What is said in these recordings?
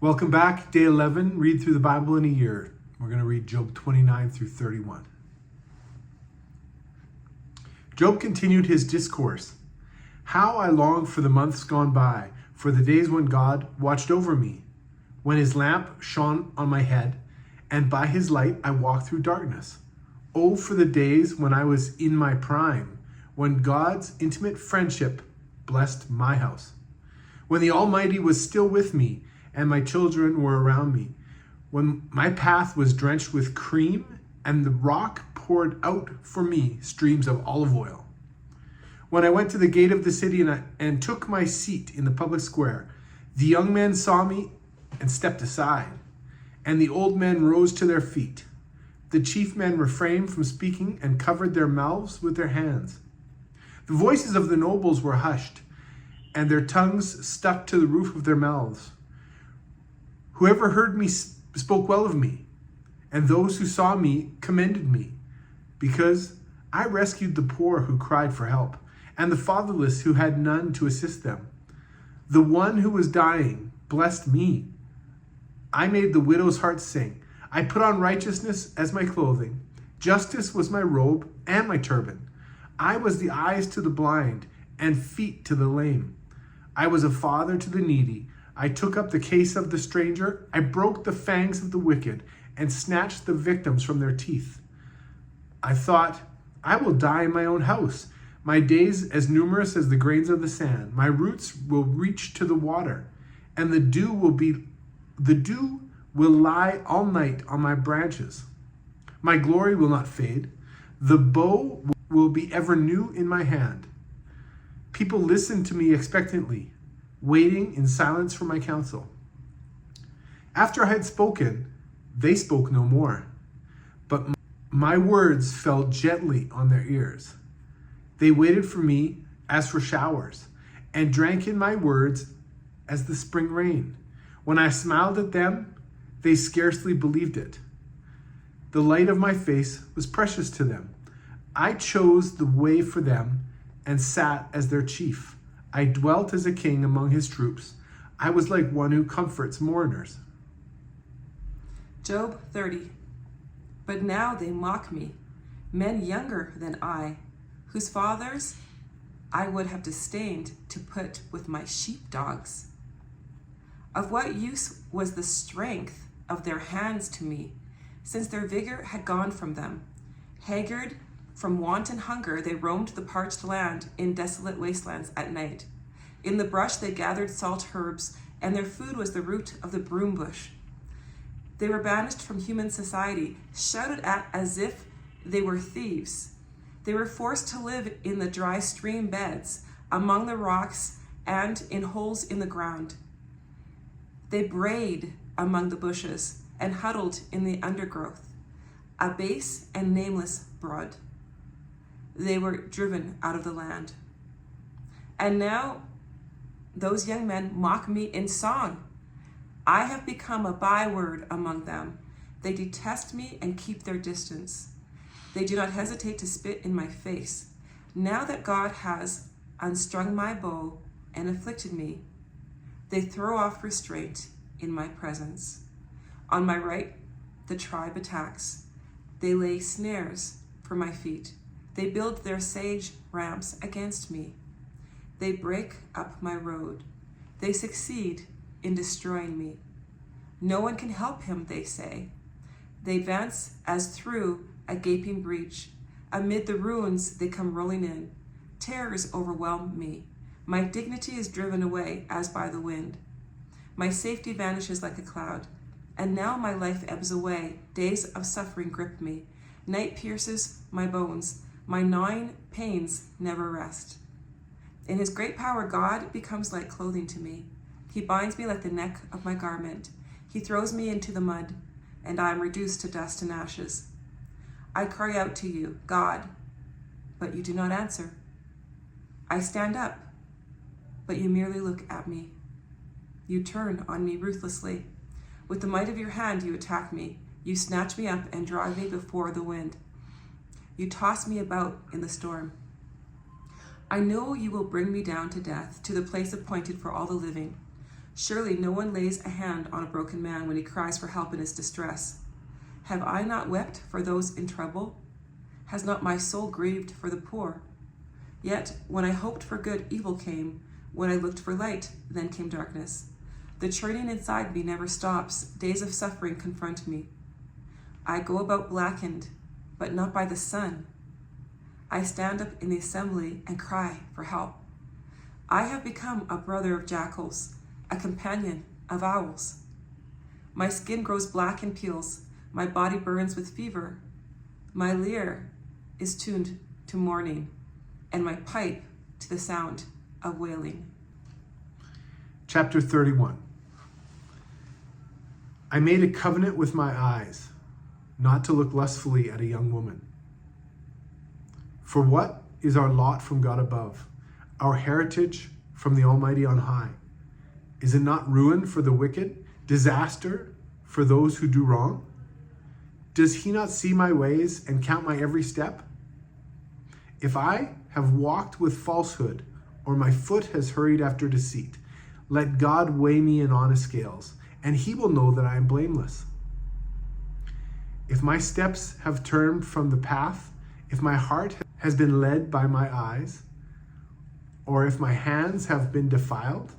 Welcome back. Day 11, read through the Bible in a year. We're going to read Job 29 through 31. Job continued his discourse. How I long for the months gone by, for the days when God watched over me, when his lamp shone on my head, and by his light I walked through darkness. Oh, for the days when I was in my prime, when God's intimate friendship blessed my house, when the Almighty was still with me and my children were around me, when my path was drenched with cream and the rock poured out for me streams of olive oil. When I went to the gate of the city and took my seat in the public square, the young men saw me and stepped aside, and the old men rose to their feet. The chief men refrained from speaking and covered their mouths with their hands. The voices of the nobles were hushed, and their tongues stuck to the roof of their mouths. Whoever heard me spoke well of me, and those who saw me commended me, because I rescued the poor who cried for help, and the fatherless who had none to assist them. The one who was dying blessed me. I made the widow's heart sing. I put on righteousness as my clothing. Justice was my robe and my turban. I was the eyes to the blind and feet to the lame. I was a father to the needy. I took up the case of the stranger. I broke the fangs of the wicked and snatched the victims from their teeth. I thought, I will die in my own house. My days as numerous as the grains of the sand. My roots will reach to the water, and the dew will lie all night on my branches. My glory will not fade. The bow will be ever new in my hand. People listen to me expectantly, waiting in silence for my counsel. After I had spoken, they spoke no more, but my words fell gently on their ears. They waited for me as for showers, and drank in my words as the spring rain. When I smiled at them, they scarcely believed it. The light of my face was precious to them. I chose the way for them and sat as their chief. I dwelt as a king among his troops. I was like one who comforts mourners. Job 30. But now they mock me, men younger than I, whose fathers I would have disdained to put with my sheepdogs. Of what use was the strength of their hands to me, since their vigor had gone from them? Haggard from want and hunger, they roamed the parched land in desolate wastelands at night. In the brush they gathered salt herbs, and their food was the root of the broom bush. They were banished from human society, shouted at as if they were thieves. They were forced to live in the dry stream beds, among the rocks, and in holes in the ground. They brayed among the bushes and huddled in the undergrowth, a base and nameless brood. They were driven out of the land. And now those young men mock me in song. I have become a byword among them. They detest me and keep their distance. They do not hesitate to spit in my face. Now that God has unstrung my bow and afflicted me, they throw off restraint in my presence. On my right, the tribe attacks. They lay snares for my feet. They build their sage ramps against me. They break up my road. They succeed in destroying me. No one can help him, they say. They advance as through a gaping breach. Amid the ruins they come rolling in. Terrors overwhelm me. My dignity is driven away as by the wind. My safety vanishes like a cloud. And now my life ebbs away. Days of suffering grip me. Night pierces my bones. My gnawing pains never rest. In his great power, God becomes like clothing to me. He binds me like the neck of my garment. He throws me into the mud, and I am reduced to dust and ashes. I cry out to you, God, but you do not answer. I stand up, but you merely look at me. You turn on me ruthlessly. With the might of your hand, you attack me. You snatch me up and drive me before the wind. You toss me about in the storm. I know you will bring me down to death, to the place appointed for all the living. Surely no one lays a hand on a broken man when he cries for help in his distress. Have I not wept for those in trouble? Has not my soul grieved for the poor? Yet when I hoped for good, evil came. When I looked for light, then came darkness. The churning inside me never stops. Days of suffering confront me. I go about blackened, but not by the sun. I stand up in the assembly and cry for help. I have become a brother of jackals, a companion of owls. My skin grows black and peels. My body burns with fever. My lyre is tuned to mourning, and my pipe to the sound of wailing. Chapter 31. I made a covenant with my eyes, not to look lustfully at a young woman. For what is our lot from God above, our heritage from the Almighty on high? Is it not ruin for the wicked, disaster for those who do wrong? Does he not see my ways and count my every step? If I have walked with falsehood, or my foot has hurried after deceit, let God weigh me in honest scales, and he will know that I am blameless. If my steps have turned from the path, if my heart has been led by my eyes, or if my hands have been defiled,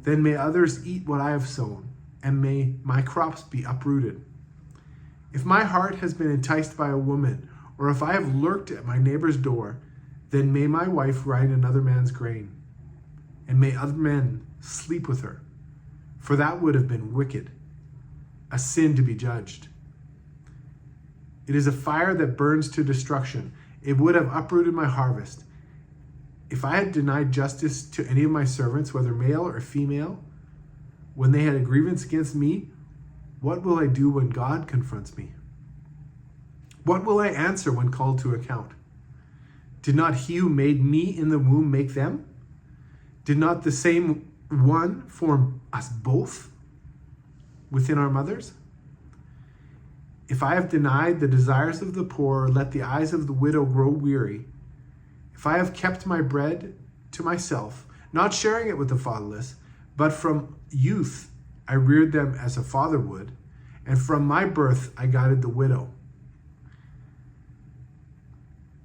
then may others eat what I have sown, and may my crops be uprooted. If my heart has been enticed by a woman, or if I have lurked at my neighbor's door, then may my wife ride another man's grain, and may other men sleep with her, for that would have been wicked, a sin to be judged. It is a fire that burns to destruction. It would have uprooted my harvest. If I had denied justice to any of my servants, whether male or female, when they had a grievance against me, what will I do when God confronts me? What will I answer when called to account? Did not he who made me in the womb make them? Did not the same one form us both within our mothers? If I have denied the desires of the poor, let the eyes of the widow grow weary. If I have kept my bread to myself, not sharing it with the fatherless, but from youth I reared them as a father would, and from my birth I guided the widow.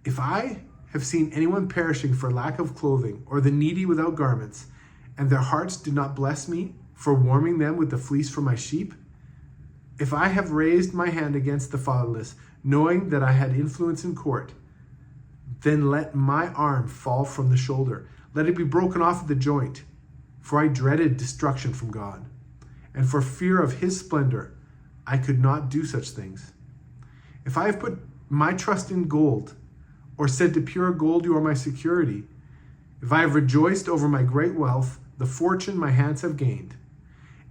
If I have seen anyone perishing for lack of clothing, or the needy without garments, and their hearts did not bless me for warming them with the fleece for my sheep, if I have raised my hand against the fatherless, knowing that I had influence in court, then let my arm fall from the shoulder. Let it be broken off at the joint. For I dreaded destruction from God, and for fear of his splendor, I could not do such things. If I have put my trust in gold, or said to pure gold, you are my security, if I have rejoiced over my great wealth, the fortune my hands have gained,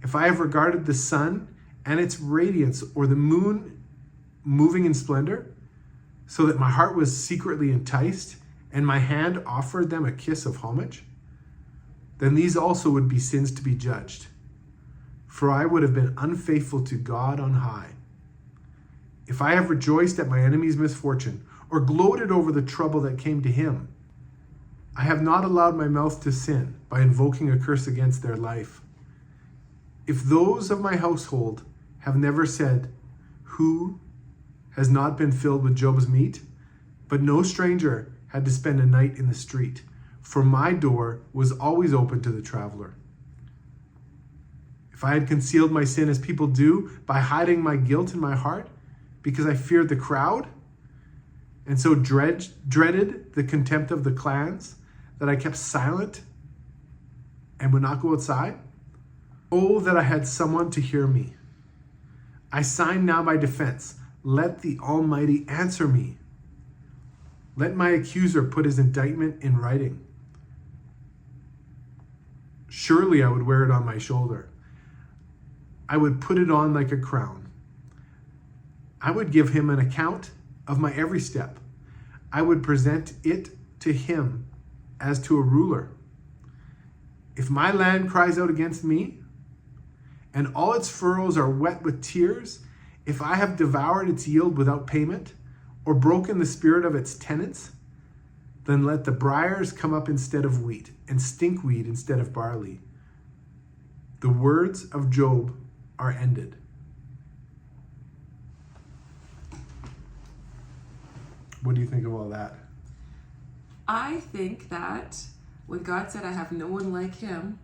if I have regarded the sun and its radiance, or the moon moving in splendor, so that my heart was secretly enticed, and my hand offered them a kiss of homage, then these also would be sins to be judged. For I would have been unfaithful to God on high. If I have rejoiced at my enemy's misfortune, or gloated over the trouble that came to him, I have not allowed my mouth to sin by invoking a curse against their life. If those of my household have never said, who has not been filled with Job's meat? But no stranger had to spend a night in the street, for my door was always open to the traveler. If I had concealed my sin as people do by hiding my guilt in my heart, because I feared the crowd, and so dreaded the contempt of the clans, that I kept silent and would not go outside, oh, that I had someone to hear me. I sign now my defense. Let the Almighty answer me. Let my accuser put his indictment in writing. Surely I would wear it on my shoulder. I would put it on like a crown. I would give him an account of my every step. I would present it to him as to a ruler. If my land cries out against me, and all its furrows are wet with tears, if I have devoured its yield without payment, or broken the spirit of its tenants, then let the briars come up instead of wheat, and stinkweed instead of barley. The words of Job are ended. What do you think of all that? I think that when God said, I have no one like him,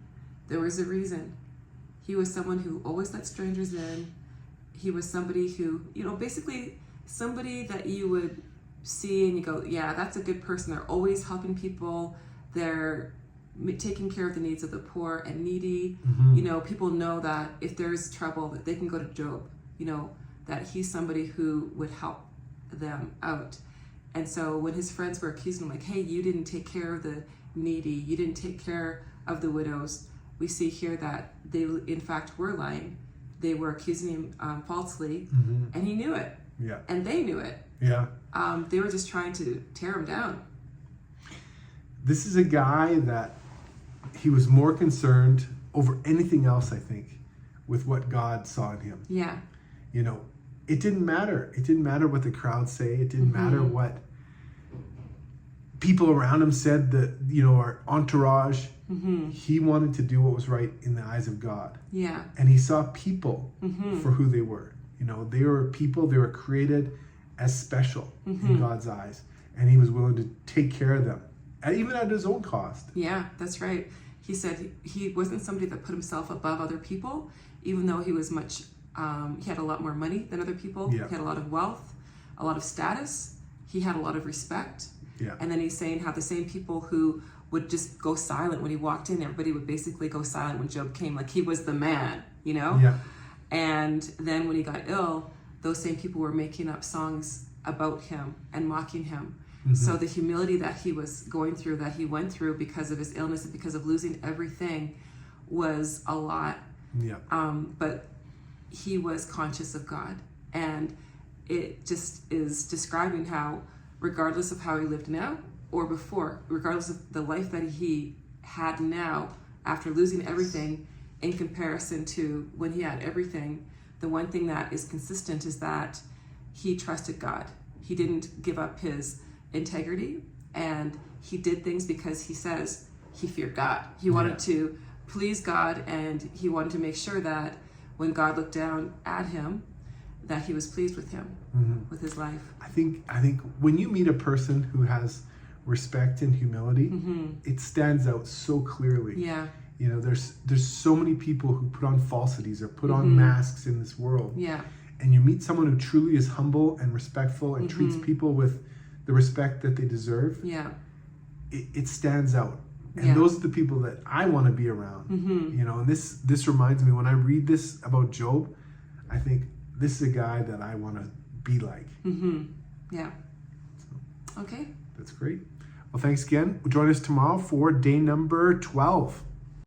there was a reason. He was someone who always let strangers in. He was somebody who, basically somebody that you would see and you go, yeah, that's a good person. They're always helping people. They're taking care of the needs of the poor and needy. People know that if there's trouble, that they can go to Job, that he's somebody who would help them out. And so when his friends were accusing him, like, hey, you didn't take care of the needy, you didn't take care of the widows, we see here that they, in fact, were lying. They were accusing him falsely, and he knew it. Yeah. And they knew it. Yeah. They were just trying to tear him down. This is a guy that he was more concerned over anything else, I think, with what God saw in him. Yeah. It didn't matter. It didn't matter what the crowd say. It didn't matter what people around him said, that, our entourage. He wanted to do what was right in the eyes of God. Yeah. And he saw people for who they were. They were people, they were created as special in God's eyes. And he was willing to take care of them, even at his own cost. Yeah, that's right. He said he wasn't somebody that put himself above other people, even though he was much, he had a lot more money than other people. Yeah. He had a lot of wealth, a lot of status. He had a lot of respect. Yeah. And then he's saying how the same people who would just go silent when he walked in, everybody would basically go silent when Job came, like he was the man, Yeah. And then when he got ill, those same people were making up songs about him and mocking him. So the humility that he was going through, that he went through because of his illness and because of losing everything, was a lot. Yeah. But he was conscious of God. And it just is describing how, regardless of how he lived now or before, regardless of the life that he had now after losing everything in comparison to when he had everything, the one thing that is consistent is that he trusted God. He didn't give up his integrity, and he did things because he says he feared God. He wanted to please God, and he wanted to make sure that when God looked down at him, that he was pleased with him, with his life. I think when you meet a person who has respect and humility, it stands out so clearly. Yeah. There's so many people who put on falsities or put on masks in this world. Yeah. And you meet someone who truly is humble and respectful and treats people with the respect that they deserve. Yeah. It stands out. And those are the people that I want to be around. And this reminds me, when I read this about Job, I think this is a guy that I want to be like. Yeah. Okay. That's great. Well, thanks again. Join us tomorrow for day number 12.